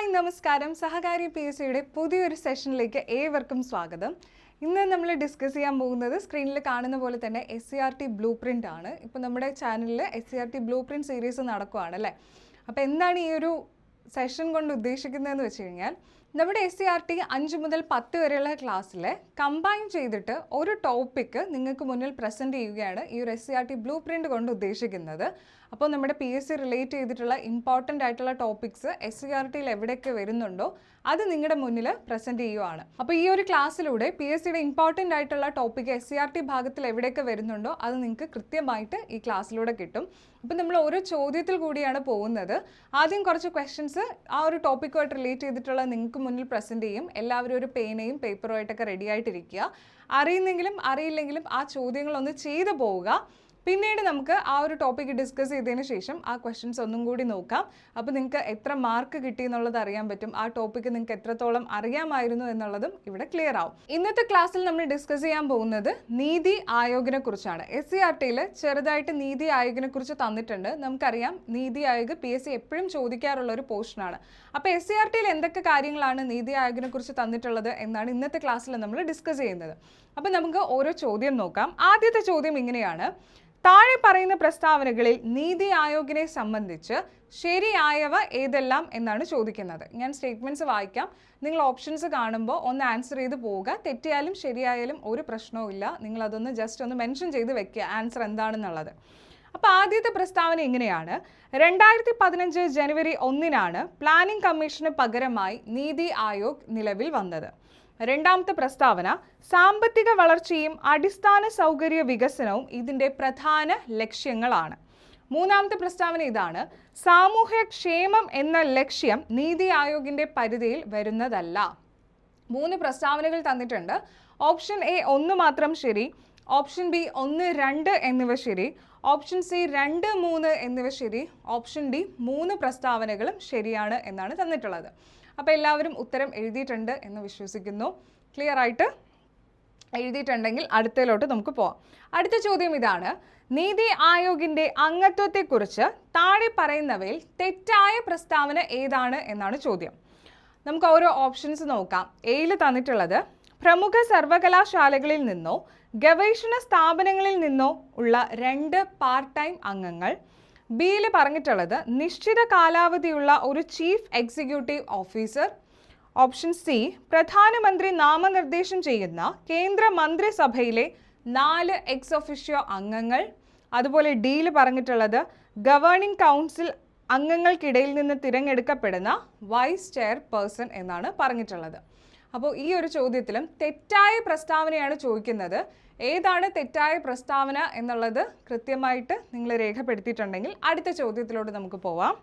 Hi നമസ്കാരം. സഹകാരി PSCയുടെ പുതിയൊരു സെഷനിലേക്ക് ഏവർക്കും സ്വാഗതം. ഇന്ന് നമ്മൾ ഡിസ്കസ് ചെയ്യാൻ പോകുന്നത് സ്ക്രീനിൽ കാണുന്ന പോലെ തന്നെ SCERT ബ്ലൂ പ്രിൻ്റ് ആണ്. ഇപ്പോൾ നമ്മുടെ ചാനലിൽ SCERT ബ്ലൂ പ്രിൻ്റ് സീരീസ് നടക്കുകയാണ് അല്ലേ. അപ്പോൾ എന്താണ് ഈ ഒരു സെഷൻ കൊണ്ട് ഉദ്ദേശിക്കുന്നതെന്ന് വെച്ച് കഴിഞ്ഞാൽ നമ്മുടെ SCERT 5 മുതൽ 10 വരെയുള്ള ക്ലാസ്സിൽ കമ്പൈൻ ചെയ്തിട്ട് ഒരു ടോപ്പിക്ക് നിങ്ങൾക്ക് മുന്നിൽ പ്രസൻറ്റ് ചെയ്യുകയാണ് ഈ ഒരു SCERT ബ്ലൂ പ്രിൻ്റ് കൊണ്ട് ഉദ്ദേശിക്കുന്നത്. അപ്പോൾ നമ്മുടെ PSC റിലേറ്റ് ചെയ്തിട്ടുള്ള ഇമ്പോർട്ടൻ്റ് ആയിട്ടുള്ള ടോപ്പിക്സ് SCERTയിൽ എവിടെയൊക്കെ വരുന്നുണ്ടോ അത് നിങ്ങളുടെ മുന്നിൽ പ്രസൻറ്റ് ചെയ്യുവാണ്. അപ്പോൾ ഈ ഒരു ക്ലാസ്സിലൂടെ PSCയുടെ ഇമ്പോർട്ടൻ്റ് ആയിട്ടുള്ള ടോപ്പിക്ക് SCERT ഭാഗത്തിൽ എവിടെയൊക്കെ വരുന്നുണ്ടോ അത് നിങ്ങൾക്ക് കൃത്യമായിട്ട് ഈ ക്ലാസ്സിലൂടെ കിട്ടും. അപ്പോൾ നമ്മൾ ഓരോ ചോദ്യത്തിൽ കൂടിയാണ് പോകുന്നത്. ആദ്യം കുറച്ച് ക്വസ്റ്റ്യൻസ് ആ ഒരു ടോപ്പിക്കുമായിട്ട് റിലേറ്റ് ചെയ്തിട്ടുള്ള നിങ്ങൾക്ക് മുന്നിൽ പ്രസൻറ്റ് ചെയ്യും. എല്ലാവരും ഒരു പേനയും പേപ്പറുമായിട്ടൊക്കെ റെഡി ആയിട്ടിരിക്കുക. അറിയുന്നെങ്കിലും അറിയില്ലെങ്കിലും ആ ചോദ്യങ്ങളൊന്ന് ചെയ്തു പോവുക. പിന്നീട് നമുക്ക് ആ ഒരു ടോപ്പിക്ക് ഡിസ്കസ് ചെയ്തതിന് ശേഷം ആ ക്വസ്റ്റ്യൻസ് ഒന്നും കൂടി നോക്കാം. അപ്പോൾ നിങ്ങൾക്ക് എത്ര മാർക്ക് കിട്ടി എന്നുള്ളത് അറിയാൻ പറ്റും. ആ ടോപ്പിക്ക് നിങ്ങൾക്ക് എത്രത്തോളം അറിയാമായിരുന്നു എന്നുള്ളതും ഇവിടെ ക്ലിയർ ആവും. ഇന്നത്തെ ക്ലാസ്സിൽ നമ്മൾ ഡിസ്കസ് ചെയ്യാൻ പോകുന്നത് നീതി ആയോഗിനെ കുറിച്ചാണ്. SCERTയിൽ ചെറുതായിട്ട് നീതി ആയോഗിനെ കുറിച്ച് തന്നിട്ടുണ്ട്. നമുക്കറിയാം നീതി ആയോഗ് PSC എപ്പോഴും ചോദിക്കാറുള്ള ഒരു പോർഷനാണ്. അപ്പോൾ SCERTയിൽ എന്തൊക്കെ കാര്യങ്ങളാണ് നീതി ആയോഗിനെ കുറിച്ച് തന്നിട്ടുള്ളത് എന്നാണ് ഇന്നത്തെ ക്ലാസ്സിൽ നമ്മൾ ഡിസ്കസ് ചെയ്യുന്നത്. അപ്പോൾ നമുക്ക് ഓരോ ചോദ്യം നോക്കാം. ആദ്യത്തെ ചോദ്യം ഇങ്ങനെയാണ്: താഴെ പറയുന്ന പ്രസ്താവനകളിൽ നീതി ആയോഗിനെ സംബന്ധിച്ച് ശരിയായവ ഏതെല്ലാം എന്നാണ് ചോദിക്കുന്നത്. ഞാൻ സ്റ്റേറ്റ്മെൻറ്റ്സ് വായിക്കാം. നിങ്ങൾ ഓപ്ഷൻസ് കാണുമ്പോൾ ഒന്ന് ആൻസർ ചെയ്ത് പോവുക. തെറ്റിയാലും ശരിയായാലും ഒരു പ്രശ്നവും ഇല്ല. നിങ്ങളതൊന്ന് ജസ്റ്റ് ഒന്ന് മെൻഷൻ ചെയ്ത് വെക്കുക ആൻസർ എന്താണെന്നുള്ളത്. അപ്പോൾ ആദ്യത്തെ പ്രസ്താവന ഇങ്ങനെയാണ്: 2015 ജനുവരി 1 പ്ലാനിംഗ് കമ്മീഷന് പകരമായി നീതി ആയോഗ് നിലവിൽ വന്നത്. രണ്ടാമത്തെ പ്രസ്താവന: സാമ്പത്തിക വളർച്ചയും അടിസ്ഥാന സൗകര്യ വികസനവും ഇതിൻ്റെ പ്രധാന ലക്ഷ്യങ്ങളാണ്. മൂന്നാമത്തെ പ്രസ്താവന ഇതാണ്: സാമൂഹ്യ ക്ഷേമം എന്ന ലക്ഷ്യം നീതി ആയോഗിൻ്റെ പരിധിയിൽ വരുന്നതല്ല. 3 പ്രസ്താവനകൾ തന്നിട്ടുണ്ട്. ഓപ്ഷൻ A 1 മാത്രം ശരി, ഓപ്ഷൻ B 1, 2 എന്നിവ ശരി, ഓപ്ഷൻ C 2, 3 എന്നിവ ശരി, ഓപ്ഷൻ D 3 പ്രസ്താവനകളും ശരിയാണ് എന്നാണ് തന്നിട്ടുള്ളത്. അപ്പോൾ എല്ലാവരും ഉത്തരം എഴുതിയിട്ടുണ്ട് എന്ന് വിശ്വസിക്കുന്നു. ക്ലിയർ ആയിട്ട് എഴുതിയിട്ടുണ്ടെങ്കിൽ അടുത്തതിലോട്ട് നമുക്ക് പോവാം. അടുത്ത ചോദ്യം ഇതാണ്: നീതി ആയോഗിൻ്റെ അംഗത്വത്തെക്കുറിച്ച് താഴെ പറയുന്നവയിൽ തെറ്റായ പ്രസ്താവന ഏതാണ് എന്നാണ് ചോദ്യം. നമുക്ക് ഓരോ ഓപ്ഷൻസ് നോക്കാം. എയിൽ തന്നിട്ടുള്ളത് പ്രമുഖ സർവകലാശാലകളിൽ നിന്നോ ഗവേഷണ സ്ഥാപനങ്ങളിൽ നിന്നോ ഉള്ള 2 പാർട്ട് ടൈം അംഗങ്ങൾ. ബിയിൽ പറഞ്ഞിട്ടുള്ളത് നിശ്ചിത കാലാവധിയുള്ള ഒരു chief executive officer. Option C പ്രധാനമന്ത്രി നാമനിർദ്ദേശം ചെയ്യുന്ന കേന്ദ്ര മന്ത്രിസഭയിലെ 4 എക്സ് ഒഫീഷ്യോ അംഗങ്ങൾ. അതുപോലെ ഡിയിൽ പറഞ്ഞിട്ടുള്ളത് ഗവേണിംഗ് കൗൺസിൽ അംഗങ്ങൾക്കിടയിൽ നിന്ന് തിരഞ്ഞെടുക്കപ്പെടുന്ന വൈസ് ചെയർപേഴ്സൺ എന്നാണ് പറഞ്ഞിട്ടുള്ളത്. അപ്പോൾ ഈ ഒരു ചോദ്യത്തിലും തെറ്റായ പ്രസ്താവനയാണ് ചോദിക്കുന്നത്. ഏതാണ് തെറ്റായ പ്രസ്താവന എന്നുള്ളത് കൃത്യമായിട്ട് നിങ്ങൾ രേഖപ്പെടുത്തിയിട്ടുണ്ടെങ്കിൽ അടുത്ത ചോദ്യത്തിലോട്ട് നമുക്ക് പോവാം.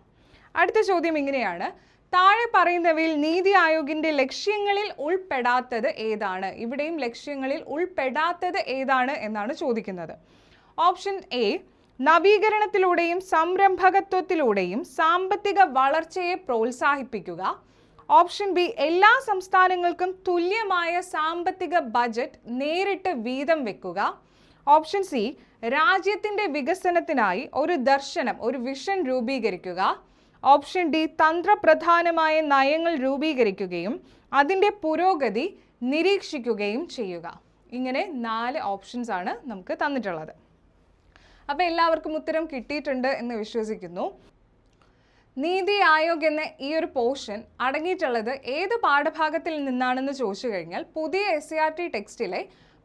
അടുത്ത ചോദ്യം ഇങ്ങനെയാണ്: താഴെ പറയുന്നവയിൽ നീതി ആയോഗിൻ്റെ ലക്ഷ്യങ്ങളിൽ ഉൾപ്പെടാത്തത് ഏതാണ്? ഇവിടെയും ലക്ഷ്യങ്ങളിൽ ഉൾപ്പെടാത്തത് ഏതാണ് എന്നാണ് ചോദിക്കുന്നത്. ഓപ്ഷൻ എ നവീകരണത്തിലൂടെയും സംരംഭകത്വത്തിലൂടെയും സാമ്പത്തിക വളർച്ചയെ പ്രോത്സാഹിപ്പിക്കുക. ഓപ്ഷൻ ബി എല്ലാ സംസ്ഥാനങ്ങൾക്കും തുല്യമായ സാമ്പത്തിക ബജറ്റ് നേരിട്ട് വീതം വെക്കുക. ഓപ്ഷൻ സി രാജ്യത്തിൻ്റെ വികസനത്തിനായി ഒരു ദർശനം, ഒരു വിഷൻ രൂപീകരിക്കുക. ഓപ്ഷൻ ഡി തന്ത്രപ്രധാനമായ നയങ്ങൾ രൂപീകരിക്കുകയും അതിൻ്റെ പുരോഗതി നിരീക്ഷിക്കുകയും ചെയ്യുക. ഇങ്ങനെ 4 ഓപ്ഷൻസ് ആണ് നമുക്ക് തന്നിട്ടുള്ളത്. അപ്പോൾ എല്ലാവർക്കും ഉത്തരം കിട്ടിയിട്ടുണ്ട് എന്ന് വിശ്വസിക്കുന്നു. നീതി ആയോഗ് എന്ന ഈ ഒരു പോർഷൻ അടങ്ങിയിട്ടുള്ളത് ഏത് പാഠഭാഗത്തിൽ നിന്നാണെന്ന് ചോദിച്ചു കഴിഞ്ഞാൽ പുതിയ SCERT ടെക്സ്റ്റിലെ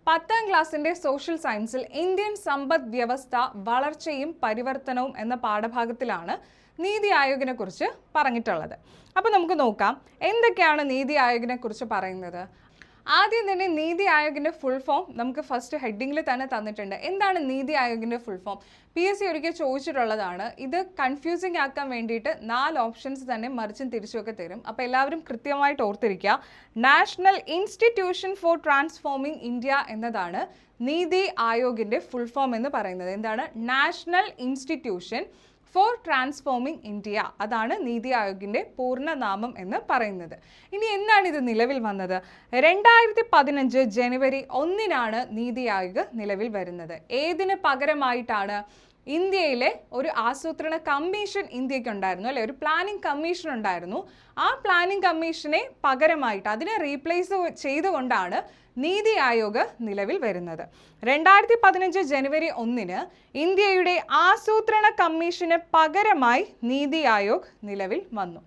10ാം ക്ലാസ്സിൻ്റെ സോഷ്യൽ സയൻസിൽ ഇന്ത്യൻ സമ്പദ് വ്യവസ്ഥ വളർച്ചയും പരിവർത്തനവും എന്ന പാഠഭാഗത്തിലാണ് നീതി ആയോഗിനെ കുറിച്ച് പറഞ്ഞിട്ടുള്ളത്. അപ്പോൾ നമുക്ക് നോക്കാം എന്തൊക്കെയാണ് നീതി ആയോഗിനെ കുറിച്ച് പറയുന്നത്. ആദ്യം തന്നെ നീതി ആയോഗിൻ്റെ ഫുൾ ഫോം നമുക്ക് ഫസ്റ്റ് ഹെഡിങ്ങിൽ തന്നെ തന്നിട്ടുണ്ട്. എന്താണ് നീതി ആയോഗിൻ്റെ ഫുൾ ഫോം? PSC ഒരിക്കൽ ചോദിച്ചിട്ടുള്ളതാണ്. ഇത് കൺഫ്യൂസിങ് ആക്കാൻ വേണ്ടിയിട്ട് 4 ഓപ്ഷൻസ് തന്നെ മറിച്ചും തിരിച്ചുമൊക്കെ തരും. അപ്പോൾ എല്ലാവരും കൃത്യമായിട്ട് ഓർത്തിരിക്കുക. National institution for transforming India എന്നതാണ് നീതി ആയോഗിൻ്റെ ഫുൾ ഫോം എന്ന് പറയുന്നത്. എന്താണ്? National institution for transforming India. അതാണ് നീതി ആയോഗിൻ്റെ പൂർണ്ണനാമം എന്ന് പറയുന്നത്. ഇനി എന്നാണ് ഇത് നിലവിൽ വന്നത്? 2015 ജനുവരി 1 നീതി ആയോഗ് നിലവിൽ വരുന്നത്. ഏതിന് പകരമായിട്ടാണ്? ഇന്ത്യയിലെ ഒരു ആസൂത്രണ കമ്മീഷൻ ഇന്ത്യക്കുണ്ടായിരുന്നു അല്ലെ, ഒരു പ്ലാനിംഗ് കമ്മീഷൻ ഉണ്ടായിരുന്നു. ആ പ്ലാനിംഗ് കമ്മീഷനെ പകരമായിട്ട് അതിനെ റീപ്ലേസ് ചെയ്തുകൊണ്ടാണ് നീതി ആയോഗ് നിലവിൽ വരുന്നത്. 2015 ജനുവരി 1 ഇന്ത്യയുടെ ആസൂത്രണ കമ്മീഷന് പകരമായി നീതി ആയോഗ് നിലവിൽ വന്നു.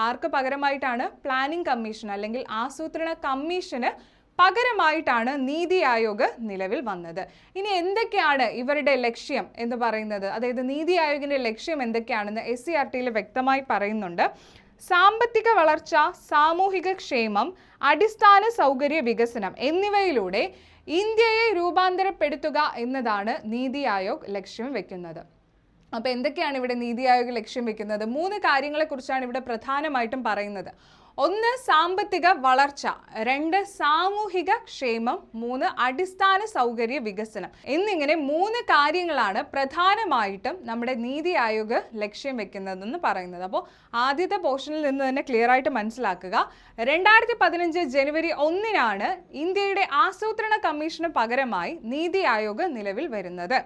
ആർക്ക് പകരമായിട്ടാണ്? പ്ലാനിംഗ് കമ്മീഷൻ അല്ലെങ്കിൽ ആസൂത്രണ കമ്മീഷന് പകരമായിട്ടാണ് നീതി ആയോഗ് നിലവിൽ വന്നത്. ഇനി എന്തൊക്കെയാണ് ഇവരുടെ ലക്ഷ്യം എന്ന് പറയുന്നത്, അതായത് നീതി ആയോഗിന്റെ ലക്ഷ്യം എന്തൊക്കെയാണെന്ന് SCERTയിൽ വ്യക്തമായി പറയുന്നുണ്ട്. സാമ്പത്തിക വളർച്ച, സാമൂഹിക ക്ഷേമം, അടിസ്ഥാന സൗകര്യ വികസനം എന്നിവയിലൂടെ ഇന്ത്യയെ രൂപാന്തരപ്പെടുത്തുക എന്നതാണ് നീതി ആയോഗ് ലക്ഷ്യം വെക്കുന്നത്. അപ്പോൾ എന്തൊക്കെയാണ് ഇവിടെ നീതി ആയോഗ് ലക്ഷ്യം വെക്കുന്നത്? 3 കാര്യങ്ങളെക്കുറിച്ചാണ് ഇവിടെ പ്രധാനമായിട്ടും പറയുന്നത്. 1 സാമ്പത്തിക വളർച്ച, 2 സാമൂഹിക ക്ഷേമം, 3 അടിസ്ഥാന സൗകര്യ വികസനം എന്നിങ്ങനെ 3 കാര്യങ്ങളാണ് പ്രധാനമായിട്ടും നമ്മുടെ നീതി ആയോഗ് ലക്ഷ്യം വെക്കുന്നതെന്ന് പറയുന്നത്. അപ്പോൾ ആദ്യത്തെ പോർഷനിൽ നിന്ന് തന്നെ ക്ലിയർ ആയിട്ട് മനസ്സിലാക്കുക. 2015 ജനുവരി 1 ഇന്ത്യയുടെ ആസൂത്രണ കമ്മീഷന് പകരമായി നീതി ആയോഗ് നിലവിൽ വരുന്നത്.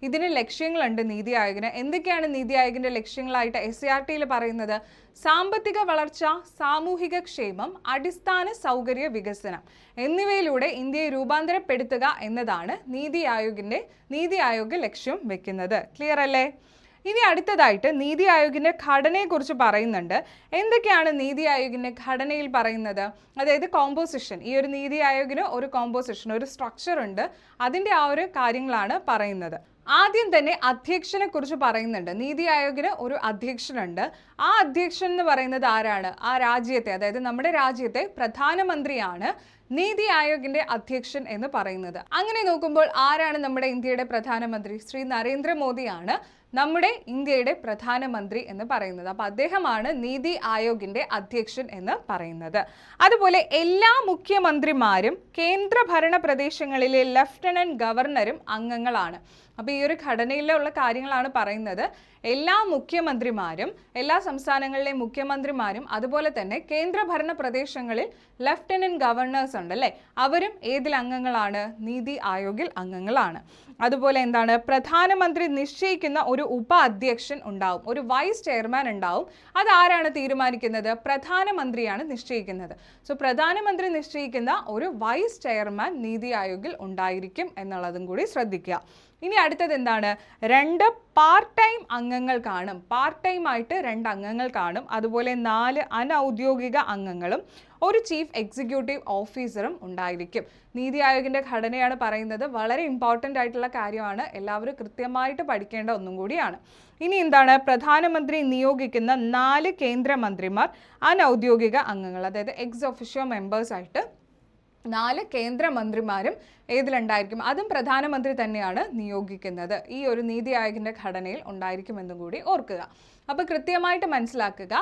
ഇതിന് ലക്ഷ്യങ്ങളുണ്ട് നീതി ആയോഗിന്. എന്തൊക്കെയാണ് നീതി ആയോഗിന്റെ ലക്ഷ്യങ്ങളായിട്ട് SCERTയിൽ പറയുന്നത്? സാമ്പത്തിക വളർച്ച, സാമൂഹിക ക്ഷേമം, അടിസ്ഥാന സൗകര്യ വികസനം എന്നിവയിലൂടെ ഇന്ത്യയെ രൂപാന്തരപ്പെടുത്തുക എന്നതാണ് നീതി ആയോഗ് ലക്ഷ്യം വെക്കുന്നത്. ക്ലിയർ അല്ലേ? ഇനി അടുത്തതായിട്ട് നീതി ആയോഗിന്റെ ഘടനയെക്കുറിച്ച് പറയുന്നുണ്ട്. എന്തൊക്കെയാണ് നീതി ആയോഗിന്റെ ഘടനയിൽ പറയുന്നത്? അതായത് കോമ്പോസിഷൻ. ഈ ഒരു നീതി ആയോഗിന് ഒരു കോമ്പോസിഷൻ, ഒരു സ്ട്രക്ചർ ഉണ്ട്. അതിൻ്റെ ആ ഒരു കാര്യങ്ങളാണ് പറയുന്നത്. ആദ്യം തന്നെ അധ്യക്ഷനെ കുറിച്ച് പറയുന്നുണ്ട്. നീതി ആയോഗിന് ഒരു അധ്യക്ഷനുണ്ട്. ആ അധ്യക്ഷൻ എന്ന് പറയുന്നത് ആരാണ്? ആ രാജ്യത്തെ, അതായത് നമ്മുടെ രാജ്യത്തെ പ്രധാനമന്ത്രിയാണ് നീതി ആയോഗിന്റെ അധ്യക്ഷൻ എന്ന് പറയുന്നത്. അങ്ങനെ നോക്കുമ്പോൾ ആരാണ് നമ്മുടെ ഇന്ത്യയുടെ പ്രധാനമന്ത്രി? ശ്രീ നരേന്ദ്രമോദിയാണ് നമ്മുടെ ഇന്ത്യയുടെ പ്രധാനമന്ത്രി എന്ന് പറയുന്നത്. അപ്പോൾ അദ്ദേഹമാണ് നീതി ആയോഗിന്റെ അധ്യക്ഷൻ എന്ന് പറയുന്നത്. അതുപോലെ എല്ലാ മുഖ്യമന്ത്രിമാരും കേന്ദ്രഭരണ പ്രദേശങ്ങളിലെ ലഫ്റ്റനന്റ് ഗവർണറും അംഗങ്ങളാണ്. അപ്പോൾ ഈ ഒരു ഘടനയിലുള്ള കാര്യങ്ങളാണ് പറയുന്നത്. എല്ലാ മുഖ്യമന്ത്രിമാരും, എല്ലാ സംസ്ഥാനങ്ങളിലെ മുഖ്യമന്ത്രിമാരും, അതുപോലെ തന്നെ കേന്ദ്രഭരണ പ്രദേശങ്ങളിൽ ലഫ്റ്റനന്റ് ഗവർണേഴ്സ് ഉണ്ട് അല്ലേ, അവരും ഏതിൽ അംഗങ്ങളാണ്? നീതി ആയോഗിൽ അംഗങ്ങളാണ്. അതുപോലെ എന്താണ്? പ്രധാനമന്ത്രി നിശ്ചയിക്കുന്ന ഒരു ഉപ അധ്യക്ഷൻ ഉണ്ടാവും, ഒരു വൈസ് ചെയർമാൻ ഉണ്ടാവും. അതാരാണ് തീരുമാനിക്കുന്നത്? പ്രധാനമന്ത്രിയാണ് നിശ്ചയിക്കുന്നത്. സോ പ്രധാനമന്ത്രി നിശ്ചയിക്കുന്ന ഒരു വൈസ് ചെയർമാൻ നീതി ആയോഗിൽ ഉണ്ടായിരിക്കും എന്നുള്ളതും കൂടി ശ്രദ്ധിക്കുക. ഇനി അടുത്തത് എന്താണ്? 2 പാർട്ട് ടൈം അംഗങ്ങൾ കാണും. പാർട്ട് ടൈം ആയിട്ട് 2 അംഗങ്ങൾ കാണും. അതുപോലെ 4 അനൗദ്യോഗിക അംഗങ്ങളും ഒരു ചീഫ് എക്സിക്യൂട്ടീവ് ഓഫീസറും ഉണ്ടായിരിക്കും. നീതി ആയോഗിന്റെ ഘടനയാണ് പറയുന്നത്. വളരെ ഇമ്പോർട്ടൻ്റ് ആയിട്ടുള്ള കാര്യമാണ്, എല്ലാവരും കൃത്യമായിട്ട് പഠിക്കേണ്ട ഒന്നും കൂടിയാണ്. ഇനി എന്താണ്? പ്രധാനമന്ത്രി നിയോഗിക്കുന്ന 4 കേന്ദ്രമന്ത്രിമാർ അനൗദ്യോഗിക അംഗങ്ങൾ, അതായത് എക്സ് ഒഫീഷ്യോ മെമ്പേഴ്സ് ആയിട്ട് 4 കേന്ദ്രമന്ത്രിമാരും ഏതിലുണ്ടായിരിക്കും? അതും പ്രധാനമന്ത്രി തന്നെയാണ് നിയോഗിക്കുന്നത്. ഈ ഒരു നീതി ആയോഗിന്റെ ഘടനയിൽ ഉണ്ടായിരിക്കുമെന്നും കൂടി ഓർക്കുക. അപ്പോൾ കൃത്യമായിട്ട് മനസ്സിലാക്കുക.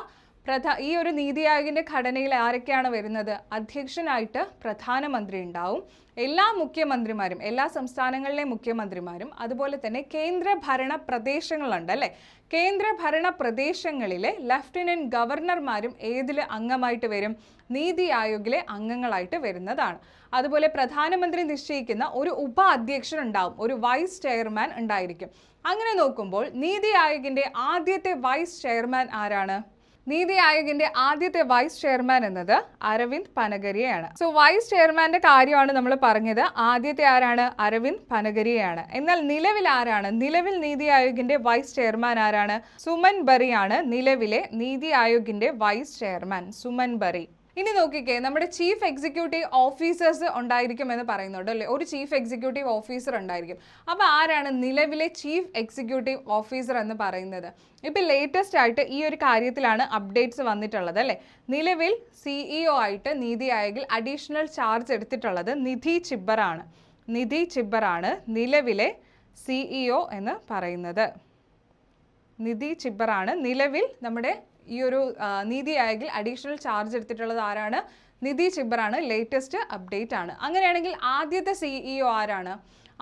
ഈ ഒരു നീതി ആയോഗിന്റെ ഘടനയിൽ ആരൊക്കെയാണ് വരുന്നത്? അധ്യക്ഷനായിട്ട് പ്രധാനമന്ത്രി ഉണ്ടാവും. എല്ലാ മുഖ്യമന്ത്രിമാരും, എല്ലാ സംസ്ഥാനങ്ങളിലെ മുഖ്യമന്ത്രിമാരും, അതുപോലെ തന്നെ കേന്ദ്രഭരണ പ്രദേശങ്ങളുണ്ട് അല്ലേ, കേന്ദ്രഭരണ പ്രദേശങ്ങളിലെ ലഫ്റ്റനന്റ് ഗവർണർമാരും ഏതിൽ അംഗമായിട്ട് വരും? നീതി ആയോഗിലെ അംഗങ്ങളായിട്ട് വരുന്നതാണ്. അതുപോലെ പ്രധാനമന്ത്രി നിശ്ചയിക്കുന്ന ഒരു ഉപ അധ്യക്ഷൻ ഉണ്ടാവും, ഒരു വൈസ് ചെയർമാൻ ഉണ്ടായിരിക്കും. അങ്ങനെ നോക്കുമ്പോൾ നീതി ആയോഗിന്റെ ആദ്യത്തെ വൈസ് ചെയർമാൻ ആരാണ്? നീതി ആയോഗിന്റെ ആദ്യത്തെ വൈസ് ചെയർമാൻ എന്നത് അരവിന്ദ് പനഗരിയയാണ്. സോ വൈസ് ചെയർമാന്റെ കാര്യമാണ് നമ്മൾ പറഞ്ഞത്. ആദ്യത്തെ ആരാണ്? അരവിന്ദ് പനഗരിയയാണ്. എന്നാൽ നിലവിൽ ആരാണ്? നിലവിൽ നീതി ആയോഗിന്റെ വൈസ് ചെയർമാൻ ആരാണ്? സുമൻ ബറിയാണ് നിലവിലെ നീതി ആയോഗിന്റെ വൈസ് ചെയർമാൻ, സുമൻ ബറി. ഇനി നോക്കിക്കേ, നമ്മുടെ ചീഫ് എക്സിക്യൂട്ടീവ് ഓഫീസേഴ്സ് ഉണ്ടായിരിക്കുമെന്ന് പറയുന്നുണ്ട് അല്ലേ, ഒരു ചീഫ് എക്സിക്യൂട്ടീവ് ഓഫീസർ ഉണ്ടായിരിക്കും. അപ്പോൾ ആരാണ് നിലവിലെ ചീഫ് എക്സിക്യൂട്ടീവ് ഓഫീസർ എന്ന് പറയുന്നത്? ഇപ്പം ലേറ്റസ്റ്റ് ആയിട്ട് ഈ ഒരു കാര്യത്തിലാണ് അപ്ഡേറ്റ്സ് വന്നിട്ടുള്ളത് അല്ലേ. നിലവിൽ CEO ആയിട്ട് നീതി ആയോഗിൽ അഡീഷണൽ ചാർജ് എടുത്തിട്ടുള്ളത് നിധി ചിബ്ബറാണ്. നിധി ചിബ്ബറാണ് നിലവിലെ CEO എന്ന് പറയുന്നത്. നിധി ചിബ്ബറാണ് നിലവിൽ നമ്മുടെ ഈ ഒരു നീതി ആയോഗിൽ അഡീഷണൽ ചാർജ് എടുത്തിട്ടുള്ളത്. ആരാണ്? നിധി ചിബ്ബറാണ്. ലേറ്റസ്റ്റ് അപ്ഡേറ്റ് ആണ്. അങ്ങനെയാണെങ്കിൽ ആദ്യത്തെ CEO ആരാണ്?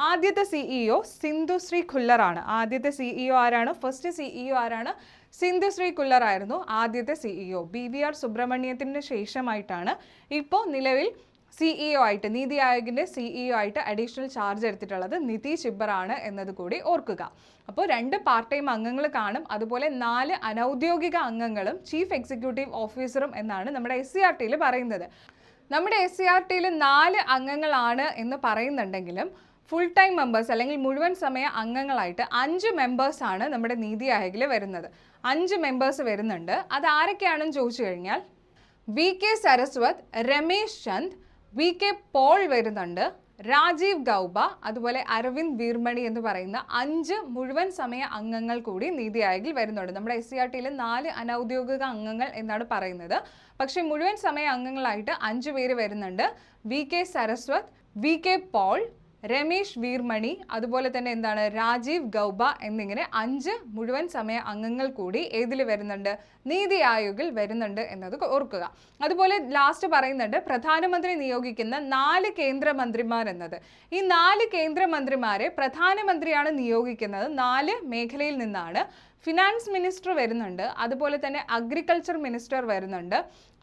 ആദ്യത്തെ CEO സിന്ധുശ്രീ ഖുല്ലറാണ്. ആദ്യത്തെ CEO ആരാണ്? ഫസ്റ്റ് CEO ആരാണ്? സിന്ധുശ്രീ ഖുല്ലർ ആയിരുന്നു ആദ്യത്തെ CEO. BVR സുബ്രഹ്മണ്യത്തിന് ശേഷമായിട്ടാണ് ഇപ്പോൾ നിലവിൽ CEO ആയിട്ട്, നീതി ആയോഗിൻ്റെ CEO ആയിട്ട് അഡീഷണൽ ചാർജ് എടുത്തിട്ടുള്ളത് നിധി ചിബ്ബറാണ് എന്നത് കൂടി ഓർക്കുക. അപ്പോൾ 2 പാർട്ട് ടൈം അംഗങ്ങൾ കാണും, അതുപോലെ 4 അനൗദ്യോഗിക അംഗങ്ങളും ചീഫ് എക്സിക്യൂട്ടീവ് ഓഫീസറും എന്നാണ് നമ്മുടെ SCRTയിൽ പറയുന്നത്. നമ്മുടെ SCRTയിൽ 4 അംഗങ്ങളാണ് എന്ന് പറയുന്നുണ്ടെങ്കിലും ഫുൾ ടൈം മെമ്പേഴ്സ് അല്ലെങ്കിൽ മുഴുവൻ സമയ അംഗങ്ങളായിട്ട് 5 മെമ്പേഴ്സാണ് നമ്മുടെ നീതി ആയോഗിൽ വരുന്നത്. 5 മെമ്പേഴ്സ് വരുന്നുണ്ട്. അത് ആരൊക്കെയാണെന്ന് ചോദിച്ചു കഴിഞ്ഞാൽ VK Saraswat, Ramesh Chand, VK Paul വരുന്നുണ്ട്, രാജീവ് ഗൗബ, അതുപോലെ അരവിന്ദ് വീർമണി എന്ന് പറയുന്ന 5 മുഴുവൻ സമയ അംഗങ്ങൾ കൂടി നീതി ആയോഗിൽ വരുന്നുണ്ട്. നമ്മുടെ SCRTയിൽ 4 അനൗദ്യോഗിക അംഗങ്ങൾ എന്നാണ് പറയുന്നത്, പക്ഷേ മുഴുവൻ സമയ അംഗങ്ങളായിട്ട് 5 പേര് വരുന്നുണ്ട്. VK Saraswat, VK Paul, Ramesh Veeramani, അതുപോലെ തന്നെ എന്താണ് രാജീവ് ഗൗബ എന്നിങ്ങനെ 5 മുഴുവൻ സമയ അംഗങ്ങൾ കൂടി ഏതിൽ വരുന്നുണ്ട്? നീതി ആയോഗിൽ വരുന്നുണ്ട് എന്നത് ഓർക്കുക. അതുപോലെ ലാസ്റ്റ് പറയുന്നുണ്ട് പ്രധാനമന്ത്രി നിയോഗിക്കുന്ന 4 കേന്ദ്രമന്ത്രിമാർ എന്നത്. ഈ 4 കേന്ദ്രമന്ത്രിമാരെ പ്രധാനമന്ത്രിയാണ് നിയോഗിക്കുന്നത്. 4 മേഖലയിൽ നിന്നാണ്. ഫിനാൻസ് മിനിസ്റ്റർ വരുന്നുണ്ട്, അതുപോലെ തന്നെ അഗ്രികൾച്ചർ മിനിസ്റ്റർ വരുന്നുണ്ട്,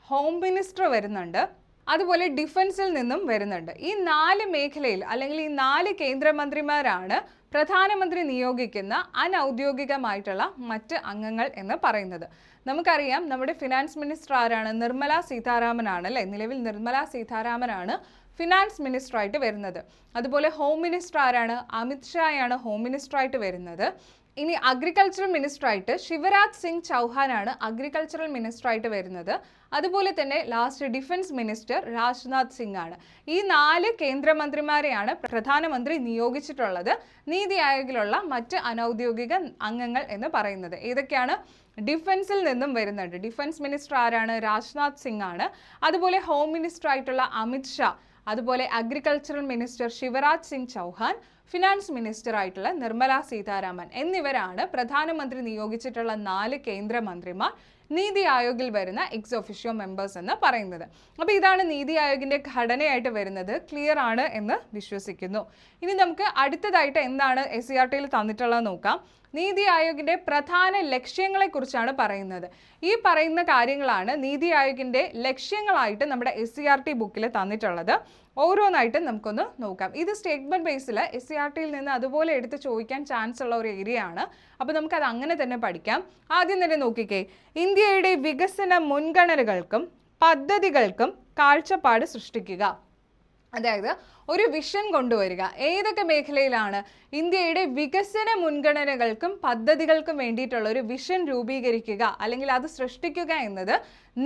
ഹോം മിനിസ്റ്റർ വരുന്നുണ്ട്, അതുപോലെ ഡിഫൻസിൽ നിന്നും വരുന്നുണ്ട്. ഈ 4 മേഖലയിൽ അല്ലെങ്കിൽ ഈ 4 കേന്ദ്രമന്ത്രിമാരാണ് പ്രധാനമന്ത്രി നിയോഗിക്കുന്ന അനൗദ്യോഗികമായിട്ടുള്ള മറ്റ് അംഗങ്ങൾ എന്ന് പറയുന്നത്. നമുക്കറിയാം നമ്മുടെ ഫിനാൻസ് മിനിസ്റ്റർ ആരാണ്? നിർമ്മല സീതാരാമൻ ആണ് അല്ലേ? നിലവിൽ നിർമ്മല സീതാരാമനാണ് ഫിനാൻസ് മിനിസ്റ്ററായിട്ട് വരുന്നത്. അതുപോലെ ഹോം മിനിസ്റ്റർ ആരാണ്? അമിത് ഷായാണ് ഹോം മിനിസ്റ്ററായിട്ട് വരുന്നത്. ഇനി അഗ്രികൾച്ചറൽ മിനിസ്റ്ററായിട്ട് ശിവരാജ് സിംഗ് ചൗഹാനാണ് അഗ്രികൾച്ചറൽ മിനിസ്റ്ററായിട്ട് വരുന്നത്. അതുപോലെ തന്നെ last defence minister Rajnath Singh ആണ്. ഈ 4 കേന്ദ്രമന്ത്രിമാരെയാണ് പ്രധാനമന്ത്രി നിയോഗിച്ചിട്ടുള്ളത് നീതി ആയോഗിലുള്ള മറ്റ് അനൗദ്യോഗിക അംഗങ്ങൾ എന്ന് പറയുന്നത്. ഏതൊക്കെയാണ്? ഡിഫൻസിൽ നിന്നും വരുന്നുണ്ട്. ഡിഫൻസ് മിനിസ്റ്റർ ആരാണ്? രാജ്നാഥ് സിംഗ് ആണ്. അതുപോലെ ഹോം മിനിസ്റ്റർ ആയിട്ടുള്ള അമിത് ഷാ, അതുപോലെ agricultural minister Shivraj Singh Chouhan, finance minister ആയിട്ടുള്ള നിർമ്മല സീതാരാമൻ എന്നിവരാണ് പ്രധാനമന്ത്രി നിയോഗിച്ചിട്ടുള്ള 4 കേന്ദ്രമന്ത്രിമാർ നീതി ആയോഗിൽ വരുന്ന എക്സ് ഒഫീഷ്യോ മെമ്പേഴ്സ് എന്ന് പറയുന്നത്. അപ്പോൾ ഇതാണ് നീതി ആയോഗിൻ്റെ ഘടനയായിട്ട് വരുന്നത്. ക്ലിയർ ആണ് എന്ന് വിശ്വസിക്കുന്നു. ഇനി നമുക്ക് അടുത്തതായിട്ട് എന്താണ് SCRTയിൽ തന്നിട്ടുള്ളത് നോക്കാം. നീതി ആയോഗിൻ്റെ പ്രധാന ലക്ഷ്യങ്ങളെക്കുറിച്ചാണ് പറയുന്നത്. ഈ പറയുന്ന കാര്യങ്ങളാണ് നീതി ആയോഗിൻ്റെ ലക്ഷ്യങ്ങളായിട്ട് നമ്മുടെ SCRT ബുക്കിൽ തന്നിട്ടുള്ളത്. ഓരോന്നായിട്ട് നമുക്കൊന്ന് നോക്കാം. ഇത് സ്റ്റേറ്റ്മെൻറ്റ് ബേസിൽ SCRTയിൽ നിന്ന് അതുപോലെ എടുത്ത് ചോദിക്കാൻ ചാൻസ് ഉള്ള ഒരു ഏരിയ ആണ്. അപ്പോൾ നമുക്കത് അങ്ങനെ തന്നെ പഠിക്കാം. ആദ്യം തന്നെ നോക്കിക്കേ, ഇന്ത്യയുടെ വികസന മുൻഗണനകൾക്കും പദ്ധതികൾക്കും കാഴ്ചപ്പാട് സൃഷ്ടിക്കുക. അതായത് ഒരു വിഷൻ കൊണ്ടുവരിക. ഏതൊക്കെ മേഖലയിലാണ്? ഇന്ത്യയുടെ വികസന മുൻഗണനകൾക്കും പദ്ധതികൾക്കും വേണ്ടിയിട്ടുള്ള ഒരു വിഷൻ രൂപീകരിക്കുക അല്ലെങ്കിൽ അത് സൃഷ്ടിക്കുക എന്നത്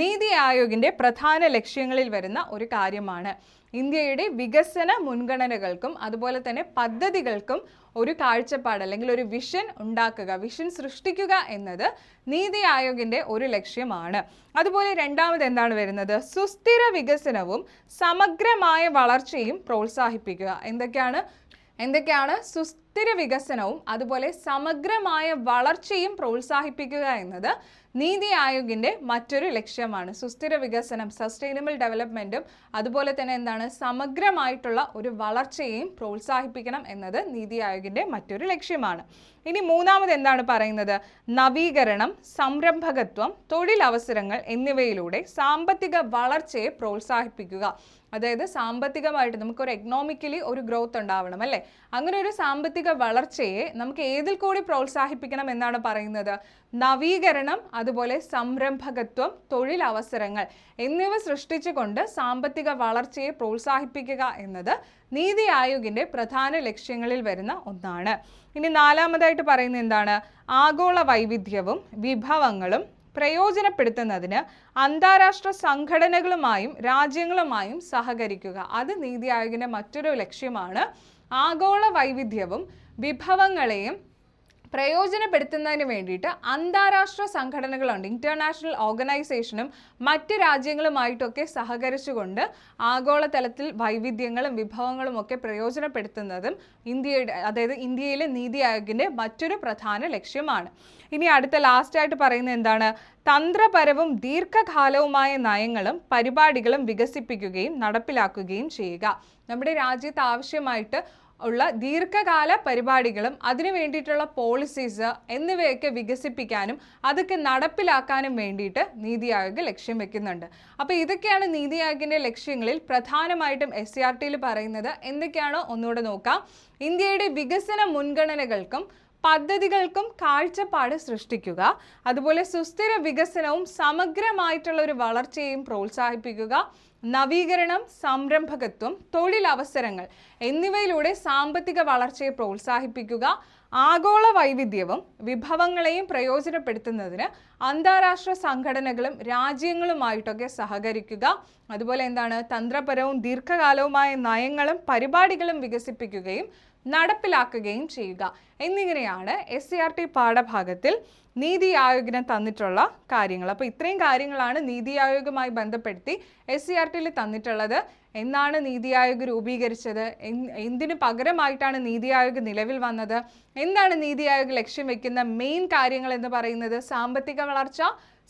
നീതി ആയോഗിൻ്റെ പ്രധാന ലക്ഷ്യങ്ങളിൽ വരുന്ന ഒരു കാര്യമാണ്. ഇന്ത്യയുടെ വികസന മുൻഗണനകൾക്കും അതുപോലെ തന്നെ പദ്ധതികൾക്കും ഒരു കാഴ്ചപ്പാട് അല്ലെങ്കിൽ ഒരു വിഷൻ ഉണ്ടാക്കുക, വിഷൻ സൃഷ്ടിക്കുക എന്നത് നീതി ആയോഗിൻ്റെ ഒരു ലക്ഷ്യമാണ്. അതുപോലെ രണ്ടാമത് എന്താണ് വരുന്നത്? സുസ്ഥിര വികസനവും സമഗ്രമായ വളർച്ചയും പ്രോത്സാഹിപ്പിക്കുക. എന്തൊക്കെയാണ്? സുസ്ഥിര വികസനവും അതുപോലെ സമഗ്രമായ വളർച്ചയും പ്രോത്സാഹിപ്പിക്കുക എന്നത് നീതി ആയോഗിൻ്റെ മറ്റൊരു ലക്ഷ്യമാണ്. സുസ്ഥിര വികസനം, സസ്റ്റൈനബിൾ ഡെവലപ്മെൻറ്റും അതുപോലെ തന്നെ എന്താണ് സമഗ്രമായിട്ടുള്ള ഒരു വളർച്ചയെയും പ്രോത്സാഹിപ്പിക്കണം എന്നത് നീതി ആയോഗിൻ്റെ മറ്റൊരു ലക്ഷ്യമാണ്. ഇനി മൂന്നാമത് എന്താണ് പറയുന്നത്? നവീകരണം, സംരംഭകത്വം, തൊഴിലവസരങ്ങൾ എന്നിവയിലൂടെ സാമ്പത്തിക വളർച്ചയെ പ്രോത്സാഹിപ്പിക്കുക. അതായത് സാമ്പത്തികമായിട്ട് നമുക്കൊരു എക്കണോമിക്കലി ഒരു ഗ്രോത്ത് ഉണ്ടാവണം അല്ലേ? അങ്ങനെ ഒരു സാമ്പത്തിക വളർച്ചയെ നമുക്ക് ഏതിൽ കൂടി പ്രോത്സാഹിപ്പിക്കണം എന്നാണ് പറയുന്നത്? നവീകരണം, അതുപോലെ സംരംഭകത്വം, തൊഴിലവസരങ്ങൾ എന്നിവ സൃഷ്ടിച്ചുകൊണ്ട് സാമ്പത്തിക വളർച്ചയെ പ്രോത്സാഹിപ്പിക്കുക എന്നത് നീതി ആയോഗിൻ്റെ പ്രധാന ലക്ഷ്യങ്ങളിൽ വരുന്ന ഒന്നാണ്. ഇനി നാലാമതായിട്ട് പറയുന്നത് എന്താണ്? ആഗോള വൈവിധ്യവും വിഭവങ്ങളും പ്രയോജനപ്പെടുത്തുന്നതിന് അന്താരാഷ്ട്ര സംഘടനകളുമായും രാജ്യങ്ങളുമായും സഹകരിക്കുക. അത് നീതി ആയോഗിൻ്റെ മറ്റൊരു ലക്ഷ്യമാണ്. ആഗോള വൈവിധ്യവും വിഭവങ്ങളെയും പ്രയോജനപ്പെടുത്തുന്നതിന് വേണ്ടിയിട്ട് അന്താരാഷ്ട്ര സംഘടനകളുണ്ട്, ഇൻ്റർനാഷണൽ ഓർഗനൈസേഷനും മറ്റ് രാജ്യങ്ങളുമായിട്ടൊക്കെ സഹകരിച്ചുകൊണ്ട് ആഗോളതലത്തിൽ വൈവിധ്യങ്ങളും വിഭവങ്ങളും ഒക്കെ പ്രയോജനപ്പെടുത്തുന്നതും ഇന്ത്യയിലെ നീതി ആയോഗിൻ്റെ മറ്റൊരു പ്രധാന ലക്ഷ്യമാണ്. ഇനി അടുത്ത ലാസ്റ്റായിട്ട് പറയുന്നത് എന്താണ്? തന്ത്രപരവും ദീർഘകാലവുമായ നയങ്ങളും പരിപാടികളും വികസിപ്പിക്കുകയും നടപ്പിലാക്കുകയും ചെയ്യുക. നമ്മുടെ രാജ്യത്ത് ആവശ്യമായിട്ട് ഉള്ള ദീർഘകാല പരിപാടികളും അതിനു വേണ്ടിയിട്ടുള്ള പോളിസീസ് എന്നിവയൊക്കെ വികസിപ്പിക്കാനും അതൊക്കെ നടപ്പിലാക്കാനും വേണ്ടിയിട്ട് നീതി ആയോഗ് ലക്ഷ്യം വെക്കുന്നുണ്ട്. അപ്പോൾ ഇതൊക്കെയാണ് നീതി ആയോഗിൻ്റെ ലക്ഷ്യങ്ങളിൽ പ്രധാനമായിട്ടും SCERT പറയുന്നത്. എന്തൊക്കെയാണോ ഒന്നുകൂടെ നോക്കാം. ഇന്ത്യയുടെ വികസന മുൻഗണനകൾക്കും പദ്ധതികൾക്കും കാഴ്ചപ്പാട് സൃഷ്ടിക്കുക, അതുപോലെ സുസ്ഥിര വികസനവും സമഗ്രമായിട്ടുള്ള ഒരു വളർച്ചയെയും പ്രോത്സാഹിപ്പിക്കുക, നവീകരണം, സംരംഭകത്വം, തൊഴിലവസരങ്ങൾ എന്നിവയിലൂടെ സാമ്പത്തിക വളർച്ചയെ പ്രോത്സാഹിപ്പിക്കുക, ആഗോള വൈവിധ്യവും വിഭവങ്ങളെയും പ്രയോജനപ്പെടുത്തുന്നതിന് അന്താരാഷ്ട്ര സംഘടനകളും രാജ്യങ്ങളുമായിട്ടൊക്കെ സഹകരിക്കുക, അതുപോലെ എന്താണ് തന്ത്രപരവും ദീർഘകാലവുമായ നയങ്ങളും പരിപാടികളും വികസിപ്പിക്കുകയും നടപ്പിലാക്കുകയും ചെയ്യുക എന്നിങ്ങനെയാണ് SCERT പാഠഭാഗത്തിൽ നീതി ആയോഗിന് തന്നിട്ടുള്ള കാര്യങ്ങൾ. അപ്പോൾ ഇത്രയും കാര്യങ്ങളാണ് നീതി ആയോഗുമായി ബന്ധപ്പെടുത്തി SCERT തന്നിട്ടുള്ളത്. എന്നാണ് നീതി ആയോഗ് രൂപീകരിച്ചത്, എന്തിനു പകരമായിട്ടാണ് നീതി ആയോഗ് നിലവിൽ വന്നത്, എന്താണ് നീതി ആയോഗ് ലക്ഷ്യം വെക്കുന്ന മെയിൻ കാര്യങ്ങൾ എന്ന് പറയുന്നത് സാമ്പത്തിക വളർച്ച,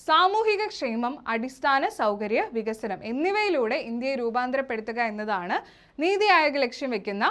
സാമൂഹിക ക്ഷേമം, അടിസ്ഥാന സൗകര്യ വികസനം എന്നിവയിലൂടെ ഇന്ത്യയെ രൂപാന്തരപ്പെടുത്തുക എന്നതാണ് നീതി ആയോഗ് ലക്ഷ്യം വെക്കുന്ന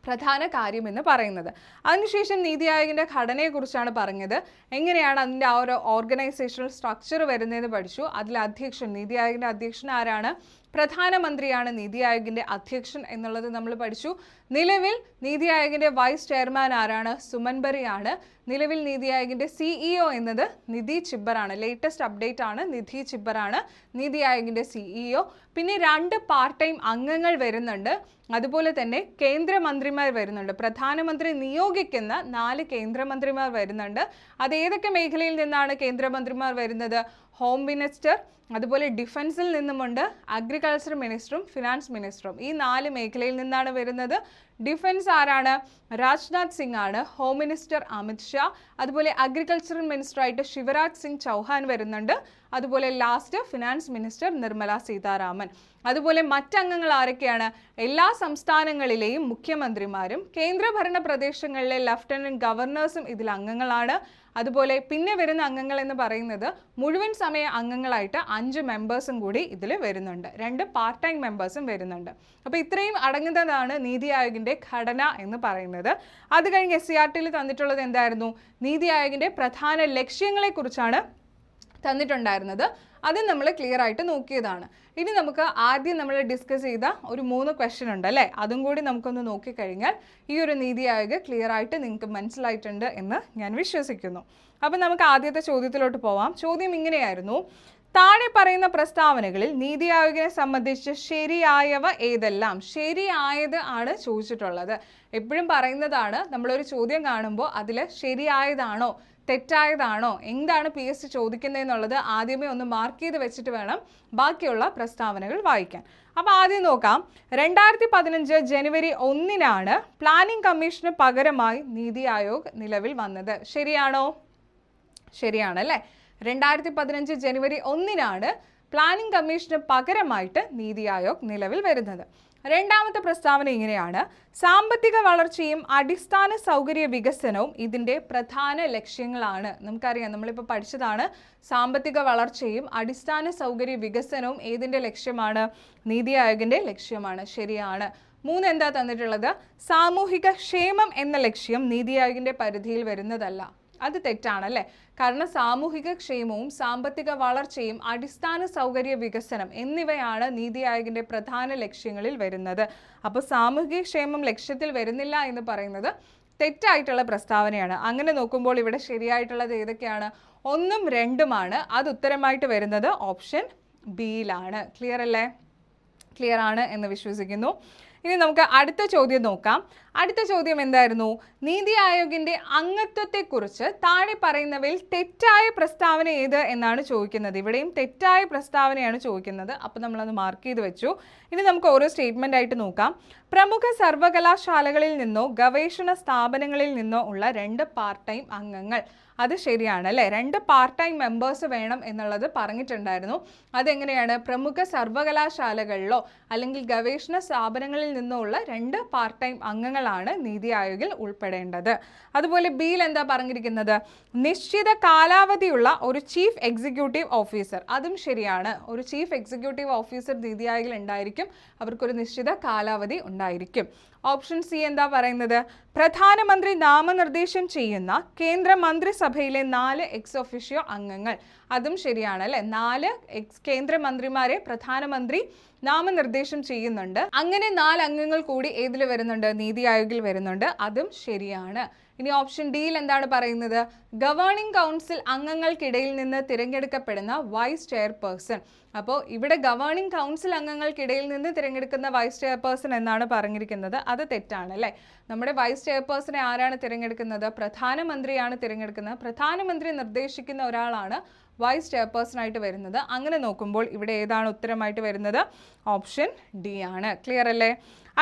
പ്രധാന കാര്യം എന്ന് പറയുന്നത്. അതിനുശേഷം നീതി ആയോഗിൻ്റെ ഘടനയെക്കുറിച്ചാണ് പറഞ്ഞത്. എങ്ങനെയാണ് അതിൻ്റെ ആ ഒരു ഓർഗനൈസേഷണൽ സ്ട്രക്ചർ വരുന്നതെന്ന് പഠിച്ചു. അതിൽ അധ്യക്ഷൻ, നീതി ആയോഗിൻ്റെ അധ്യക്ഷൻ ആരാണ്? പ്രധാനമന്ത്രിയാണ് നീതി ആയോഗിൻ്റെ അധ്യക്ഷൻ എന്നുള്ളത് നമ്മൾ പഠിച്ചു. നിലവിൽ നീതി ആയോഗിൻ്റെ വൈസ് ചെയർമാൻ ആരാണ്? സുമൻ ബറി ആണ്. നിലവിൽ നീതി ആയോഗിൻ്റെ CEO എന്നത് നിധി ചിബ്ബറാണ്. ലേറ്റസ്റ്റ് അപ്ഡേറ്റ് ആണ്, നിധി ചിബ്ബറാണ് നീതി ആയോഗിൻ്റെ CEO. പിന്നെ 2 പാർട്ട് ടൈം അംഗങ്ങൾ വരുന്നുണ്ട്. അതുപോലെ തന്നെ കേന്ദ്രമന്ത്രിമാർ വരുന്നുണ്ട്. പ്രധാനമന്ത്രി നിയോഗിക്കുന്ന 4 കേന്ദ്രമന്ത്രിമാർ വരുന്നുണ്ട്. അത് ഏതൊക്കെ മേഖലയിൽ നിന്നാണ് കേന്ദ്രമന്ത്രിമാർ വരുന്നത്? ഹോം മിനിസ്റ്റർ, അതുപോലെ ഡിഫൻസിൽ നിന്നുമുണ്ട്, അഗ്രികൾച്ചർ മിനിസ്റ്ററും ഫിനാൻസ് മിനിസ്റ്ററും. ഈ 4 മേഖലയിൽ നിന്നാണ് വരുന്നത്. ഡിഫൻസ് ആരാണ്? രാജ്നാഥ് സിംഗ് ആണ്. ഹോം മിനിസ്റ്റർ അമിത് ഷാ, അതുപോലെ അഗ്രികൾച്ചറൽ മിനിസ്റ്ററായിട്ട് ശിവരാജ് സിംഗ് ചൗഹാൻ വരുന്നുണ്ട്. അതുപോലെ last finance minister Nirmala Sitharaman. അതുപോലെ മറ്റംഗങ്ങൾ ആരൊക്കെയാണ്? എല്ലാ സംസ്ഥാനങ്ങളിലെയും മുഖ്യമന്ത്രിമാരും കേന്ദ്രഭരണ പ്രദേശങ്ങളിലെ ലഫ്റ്റനന്റ് ഗവർണേഴ്സും ഇതിൽ അംഗങ്ങളാണ്. അതുപോലെ പിന്നെ വരുന്ന അംഗങ്ങൾ എന്ന് പറയുന്നത് മുഴുവൻ സമയ അംഗങ്ങളായിട്ട് 5 മെമ്പേഴ്സും കൂടി ഇതിൽ വരുന്നുണ്ട്. 2 പാർട്ട് ടൈം മെമ്പേഴ്സും വരുന്നുണ്ട്. അപ്പോൾ ഇത്രയും അടങ്ങുന്നതാണ് നീതി ആയോഗിൻ്റെ ഘടന എന്ന് പറയുന്നത്. അത് കഴിഞ്ഞ് SCERT തന്നിട്ടുള്ളത് എന്തായിരുന്നു? നീതി ആയോഗിൻ്റെ പ്രധാന ലക്ഷ്യങ്ങളെക്കുറിച്ചാണ് തന്നിട്ടുണ്ടായിരുന്നത്. അത് നമ്മൾ ക്ലിയർ ആയിട്ട് നോക്കിയതാണ്. ഇനി നമുക്ക് ആദ്യം നമ്മൾ ഡിസ്കസ് ചെയ്ത ഒരു 3 ക്വസ്റ്റ്യൻ ഉണ്ട് അല്ലേ, അതും കൂടി നമുക്കൊന്ന് നോക്കിക്കഴിഞ്ഞാൽ ഈ ഒരു നീതി ആയോഗ് ക്ലിയർ ആയിട്ട് നിങ്ങൾക്ക് മനസ്സിലായിട്ടുണ്ട് എന്ന് ഞാൻ വിശ്വസിക്കുന്നു. അപ്പം നമുക്ക് ആദ്യത്തെ ചോദ്യത്തിലോട്ട് പോവാം. ചോദ്യം ഇങ്ങനെയായിരുന്നു: താഴെ പറയുന്ന പ്രസ്താവനകളിൽ നീതി ആയോഗിനെ സംബന്ധിച്ച് ശരിയായവ ഏതെല്ലാം? ശരിയായത് ആണ് ചോദിച്ചിട്ടുള്ളത്. എപ്പോഴും പറയുന്നതാണ്, നമ്മളൊരു ചോദ്യം കാണുമ്പോൾ അതിൽ ശരിയായതാണോ തെറ്റായതാണോ എന്താണ് PSC ചോദിക്കുന്നതെന്നുള്ളത് ആദ്യമേ ഒന്ന് മാർക്ക് ചെയ്ത് വെച്ചിട്ട് വേണം ബാക്കിയുള്ള പ്രസ്താവനകൾ വായിക്കാൻ. അപ്പോൾ ആദ്യം നോക്കാം. 2015 ജനുവരി 1 പ്ലാനിംഗ് കമ്മീഷന് പകരമായി നീതി ആയോഗ് നിലവിൽ വന്നത്. ശരിയാണോ? ശരിയാണല്ലേ. 2015 ജനുവരി 1 പ്ലാനിംഗ് കമ്മീഷന് പകരമായിട്ട് നീതി ആയോഗ് നിലവിൽ വരുന്നത്. രണ്ടാമത്തെ പ്രസ്താവന ഇങ്ങനെയാണ്: സാമ്പത്തിക വളർച്ചയും അടിസ്ഥാന സൗകര്യ വികസനവും ഇതിൻ്റെ പ്രധാന ലക്ഷ്യങ്ങളാണ്. നമുക്കറിയാം, നമ്മളിപ്പോൾ പഠിച്ചതാണ്, സാമ്പത്തിക വളർച്ചയും അടിസ്ഥാന സൗകര്യ വികസനവും ഏതിൻ്റെ ലക്ഷ്യമാണ്? നീതി ആയോഗിൻ്റെ ലക്ഷ്യമാണ്. ശരിയാണ്. 3 എന്താ തന്നിട്ടുള്ളത്? സാമൂഹിക ക്ഷേമം എന്ന ലക്ഷ്യം നീതി ആയോഗിൻ്റെ പരിധിയിൽ വരുന്നതല്ല. അത് തെറ്റാണല്ലേ. കാരണം സാമൂഹിക ക്ഷേമവും സാമ്പത്തിക വളർച്ചയും അടിസ്ഥാന സൗകര്യ വികസനം എന്നിവയാണ് നീതി ആയോഗിൻ്റെ പ്രധാന ലക്ഷ്യങ്ങളിൽ വരുന്നത്. അപ്പോൾ സാമൂഹിക ക്ഷേമം ലക്ഷ്യത്തിൽ വരുന്നില്ല എന്ന് പറയുന്നത് തെറ്റായിട്ടുള്ള പ്രസ്താവനയാണ്. അങ്ങനെ നോക്കുമ്പോൾ ഇവിടെ ശരിയായിട്ടുള്ളത് ഏതൊക്കെയാണ്? 1ഉം 2ഉമാണ്. അത് ഉത്തരമായിട്ട് വരുന്നത് ഓപ്ഷൻ ബിയിലാണ്. ക്ലിയർ അല്ലേ? ക്ലിയർ ആണ് എന്ന് വിശ്വസിക്കുന്നു. ഇനി നമുക്ക് അടുത്ത ചോദ്യം നോക്കാം. അടുത്ത ചോദ്യം എന്തായിരുന്നു? നീതി ആയോഗിൻ്റെ അംഗത്വത്തെക്കുറിച്ച് താഴെ പറയുന്നവയിൽ തെറ്റായ പ്രസ്താവന ഏത് എന്നാണ് ചോദിക്കുന്നത്. ഇവിടെയും തെറ്റായ പ്രസ്താവനയാണ് ചോദിക്കുന്നത്. അപ്പോൾ നമ്മളത് മാർക്ക് ചെയ്ത് വെച്ചു. ഇനി നമുക്ക് ഓരോ സ്റ്റേറ്റ്മെൻ്റ് ആയിട്ട് നോക്കാം. പ്രമുഖ സർവകലാശാലകളിൽ നിന്നോ ഗവേഷണ സ്ഥാപനങ്ങളിൽ നിന്നോ ഉള്ള 2 പാർട്ട് ടൈം അംഗങ്ങൾ. അത് ശരിയാണ് അല്ലേ. 2 പാർട്ട് ടൈം മെമ്പേഴ്സ് വേണം എന്നുള്ളത് പറഞ്ഞിട്ടുണ്ടായിരുന്നു. അതെങ്ങനെയാണ്? പ്രമുഖ സർവകലാശാലകളിലോ അല്ലെങ്കിൽ ഗവേഷണ സ്ഥാപനങ്ങളിൽ നിന്നോ ഉള്ള 2 പാർട്ട് ടൈം അംഗങ്ങളാണ് നീതി ആയോഗിൽ ഉൾപ്പെടേണ്ടത്. അതുപോലെ ബിയിൽ എന്താ പറഞ്ഞിരിക്കുന്നത്? നിശ്ചിത കാലാവധിയുള്ള ഒരു ചീഫ് എക്സിക്യൂട്ടീവ് ഓഫീസർ. അതും ശരിയാണ്. ഒരു ചീഫ് എക്സിക്യൂട്ടീവ് ഓഫീസർ നീതി ആയോഗിൽ ഉണ്ടായിരിക്കും. അവർക്കൊരു നിശ്ചിത കാലാവധി ഉണ്ടായിരിക്കും. ഓപ്ഷൻ സി എന്താ പറയുന്നത്? പ്രധാനമന്ത്രി നാമനിർദ്ദേശം ചെയ്യുന്ന കേന്ദ്ര മന്ത്രിസഭയിലെ 4 എക്സ് ഒഫീഷ്യോ അംഗങ്ങൾ. അതും ശരിയാണ് അല്ലെ. 4 കേന്ദ്രമന്ത്രിമാരെ പ്രധാനമന്ത്രി നാമനിർദ്ദേശം ചെയ്യുന്നുണ്ട്. അങ്ങനെ 4 അംഗങ്ങൾ കൂടി ഏതിൽ വരുന്നുണ്ട്? നീതി ആയോഗിൽ വരുന്നുണ്ട്. അതും ശരിയാണ്. ഇനി ഓപ്ഷൻ ഡിയിൽ എന്താണ് പറയുന്നത്? ഗവേണിംഗ് കൗൺസിൽ അംഗങ്ങൾക്കിടയിൽ നിന്ന് തിരഞ്ഞെടുക്കപ്പെടുന്ന വൈസ് ചെയർപേഴ്സൺ. അപ്പോൾ ഇവിടെ ഗവേണിംഗ് കൗൺസിൽ അംഗങ്ങൾക്കിടയിൽ നിന്ന് തിരഞ്ഞെടുക്കുന്ന വൈസ് ചെയർപേഴ്സൺ എന്നാണ് പറഞ്ഞിരിക്കുന്നത്. അത് തെറ്റാണ് അല്ലേ. നമ്മുടെ വൈസ് ചെയർപേഴ്സണെ ആരാണ് തിരഞ്ഞെടുക്കുന്നത്? പ്രധാനമന്ത്രിയാണ് തിരഞ്ഞെടുക്കുന്നത്. പ്രധാനമന്ത്രി നിർദ്ദേശിക്കുന്ന ഒരാളാണ് വൈസ് ചെയർപേഴ്സൺ ആയിട്ട് വരുന്നത്. അങ്ങനെ നോക്കുമ്പോൾ ഇവിടെ ഏതാണ് ഉത്തരമായിട്ട് വരുന്നത്? ഓപ്ഷൻ ഡി ആണ്. ക്ലിയർ അല്ലേ?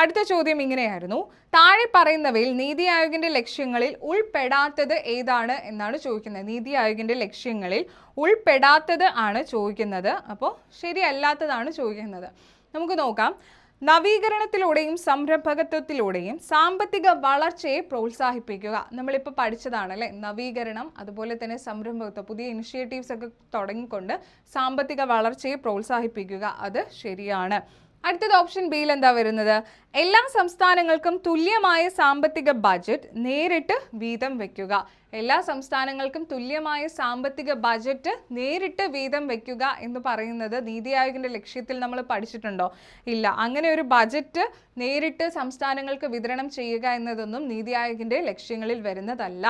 അടുത്ത ചോദ്യം ഇങ്ങനെയായിരുന്നു: താഴെ പറയുന്നവയിൽ നീതി ആയോഗിന്റെ ലക്ഷ്യങ്ങളിൽ ഉൾപ്പെടാത്തത് ഏതാണ് എന്നാണ് ചോദിക്കുന്നത്. നീതി ആയോഗിന്റെ ലക്ഷ്യങ്ങളിൽ ഉൾപ്പെടാത്തത് ആണ് ചോദിക്കുന്നത്. അപ്പോൾ ശരിയല്ലാത്തതാണ് ചോദിക്കുന്നത്. നമുക്ക് നോക്കാം. നവീകരണത്തിലൂടെയും സംരംഭകത്വത്തിലൂടെയും സാമ്പത്തിക വളർച്ചയെ പ്രോത്സാഹിപ്പിക്കുക. നമ്മളിപ്പോൾ പഠിച്ചതാണ് അല്ലേ. നവീകരണം, അതുപോലെ തന്നെ സംരംഭകത്വം, പുതിയ ഇനിഷ്യേറ്റീവ്സ് ഒക്കെ തുടങ്ങിക്കൊണ്ട് സാമ്പത്തിക വളർച്ചയെ പ്രോത്സാഹിപ്പിക്കുക. അത് ശരിയാണ്. അടുത്തത് ഓപ്ഷൻ ബിയിൽ എന്താ വരുന്നത്? എല്ലാ സംസ്ഥാനങ്ങൾക്കും തുല്യമായ സാമ്പത്തിക ബജറ്റ് നേരിട്ട് വീതം വെക്കുക. എല്ലാ സംസ്ഥാനങ്ങൾക്കും തുല്യമായ സാമ്പത്തിക ബജറ്റ് നേരിട്ട് വീതം വെക്കുക എന്ന് പറയുന്നത് നീതി ആയോഗിന്റെ ലക്ഷ്യത്തിൽ നമ്മൾ പഠിച്ചിട്ടുണ്ടോ? ഇല്ല. അങ്ങനെ ഒരു ബജറ്റ് നേരിട്ട് സംസ്ഥാനങ്ങൾക്ക് വിതരണം ചെയ്യുക എന്നതൊന്നും നീതി ആയോഗിന്റെ ലക്ഷ്യങ്ങളിൽ വരുന്നതല്ല.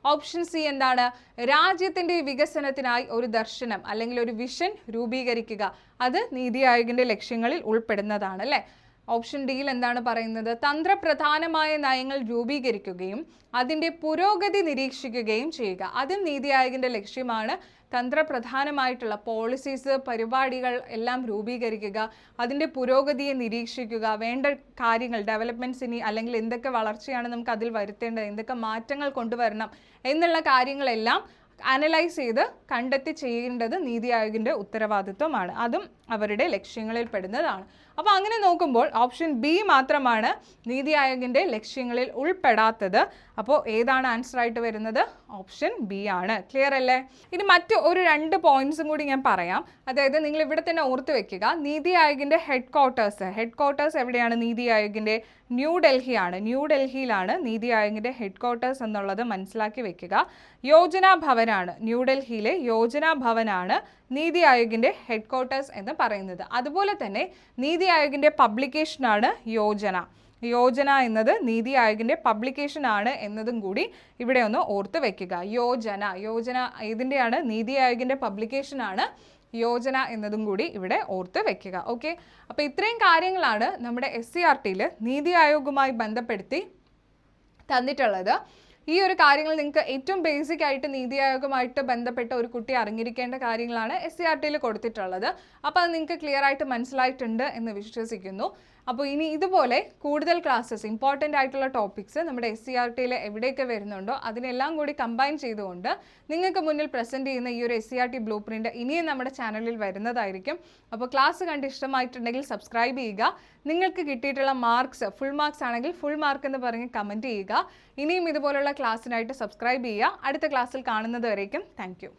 ഓപ്ഷൻ സി എന്താണ്? രാജ്യത്തിന്റെ വികസനത്തിനായി ഒരു ദർശനം അല്ലെങ്കിൽ ഒരു വിഷൻ രൂപീകരിക്കുക. അത് നീതി ആയോഗിന്റെ ലക്ഷ്യങ്ങളിൽ ഉൾപ്പെടുന്നതാണ് അല്ലേ. ഓപ്ഷൻ ഡിയിൽ എന്താണ് പറയുന്നത്? തന്ത്രപ്രധാനമായ നയങ്ങൾ രൂപീകരിക്കുകയും അതിൻ്റെ പുരോഗതി നിരീക്ഷിക്കുകയും ചെയ്യുക. അതും നീതി ആയോഗിന്റെ ലക്ഷ്യമാണ്. തന്ത്രപ്രധാനമായിട്ടുള്ള പോളിസീസ്, പരിപാടികൾ എല്ലാം രൂപീകരിക്കുക, അതിൻ്റെ പുരോഗതിയെ നിരീക്ഷിക്കുക, വേണ്ട കാര്യങ്ങൾ ഡെവലപ്മെൻറ്റ്സിന് അല്ലെങ്കിൽ എന്തൊക്കെ വളർച്ചയാണ് നമുക്ക് അതിൽ വരുത്തേണ്ടത്, എന്തൊക്കെ മാറ്റങ്ങൾ കൊണ്ടുവരണം എന്നുള്ള കാര്യങ്ങളെല്ലാം അനലൈസ് ചെയ്ത് കണ്ടെത്തി ചെയ്യേണ്ടത് നീതി ആയോഗിന്റെ ഉത്തരവാദിത്വമാണ്. അതും അവരുടെ ലക്ഷ്യങ്ങളിൽ പെടുന്നതാണ്. അപ്പോൾ അങ്ങനെ നോക്കുമ്പോൾ ഓപ്ഷൻ ബി മാത്രമാണ് നീതി ആയോഗിന്റെ ലക്ഷ്യങ്ങളിൽ ഉൾപ്പെടാത്തത്. അപ്പോൾ ഏതാണ് ആൻസർ ആയിട്ട് വരുന്നത്? ഓപ്ഷൻ ബി ആണ്. ക്ലിയർ അല്ലേ? ഇനി മറ്റു ഒരു 2 പോയിന്റ്സും കൂടി ഞാൻ പറയാം. അതായത് നിങ്ങൾ ഇവിടെ തന്നെ ഓർത്ത് വെക്കുക, നീതി ആയോഗിന്റെ ഹെഡ് ക്വാർട്ടേഴ്സ് എവിടെയാണ്? നീതി ആയോഗിന്റെ ന്യൂഡൽഹിയാണ്. ന്യൂഡൽഹിയിലാണ് നീതി ആയോഗിന്റെ ഹെഡ് ക്വാർട്ടേഴ്സ് എന്നുള്ളത് മനസ്സിലാക്കി വെക്കുക. യോജന ഭവനാണ്, ന്യൂഡൽഹിയിലെ യോജന ഭവനാണ് നീതി ആയോഗിന്റെ ഹെഡ് ക്വാർട്ടേഴ്സ് എന്ന് പറയുന്നത്. അതുപോലെ തന്നെ നീതി ആയോഗിന്റെ പബ്ലിക്കേഷനാണ് യോജന എന്നത് നീതി ആയോഗിന്റെ പബ്ലിക്കേഷൻ ആണ് എന്നതും കൂടി ഇവിടെ ഒന്ന് ഓർത്ത് വെക്കുക. യോജന ഏതിൻ്റെയാണ്? നീതി ആയോഗിന്റെ പബ്ലിക്കേഷൻ ആണ് യോജന എന്നതും കൂടി ഇവിടെ ഓർത്ത് വെക്കുക. ഓക്കെ, അപ്പോൾ ഇത്രയും കാര്യങ്ങളാണ് നമ്മുടെ SCERTയിൽ നീതി ആയോഗുമായി ബന്ധപ്പെടുത്തി തന്നിട്ടുള്ളത്. ഈ ഒരു കാര്യങ്ങൾ നിങ്ങൾക്ക് ഏറ്റവും ബേസിക് ആയിട്ട് നീതി ആയോഗുമായിട്ട് ബന്ധപ്പെട്ട ഒരു കുട്ടി അറിഞ്ഞിരിക്കേണ്ട കാര്യങ്ങളാണ് SCERTയിൽ കൊടുത്തിട്ടുള്ളത്. അപ്പോൾ അത് നിങ്ങൾക്ക് ക്ലിയർ ആയിട്ട് മനസ്സിലായിട്ടുണ്ട് എന്ന് വിശ്വസിക്കുന്നു. അപ്പോൾ ഇനി ഇതുപോലെ കൂടുതൽ ക്ലാസ്സസ്, ഇമ്പോർട്ടൻ്റ് ആയിട്ടുള്ള ടോപ്പിക്സ് നമ്മുടെ SCERTയിൽ എവിടെയൊക്കെ വരുന്നുണ്ടോ അതിനെല്ലാം കൂടി കമ്പൈൻ ചെയ്തുകൊണ്ട് നിങ്ങൾക്ക് മുന്നിൽ പ്രസൻറ്റ് ചെയ്യുന്ന ഈ ഒരു SCERT ബ്ലൂ പ്രിൻ്റ് ഇനിയും നമ്മുടെ ചാനലിൽ വരുന്നതായിരിക്കും. അപ്പോൾ ക്ലാസ് കണ്ട് ഇഷ്ടമായിട്ടുണ്ടെങ്കിൽ സബ്സ്ക്രൈബ് ചെയ്യുക. നിങ്ങൾക്ക് കിട്ടിയിട്ടുള്ള മാർക്സ് ഫുൾ മാർക്സ് ആണെങ്കിൽ ഫുൾ മാർക്ക് എന്ന് പറഞ്ഞ് കമൻറ്റ് ചെയ്യുക. ഇനിയും ഇതുപോലുള്ള ക്ലാസ്സിനായിട്ട് സബ്സ്ക്രൈബ് ചെയ്യുക. അടുത്ത ക്ലാസ്സിൽ കാണുന്നത് വരേക്കും താങ്ക് യു.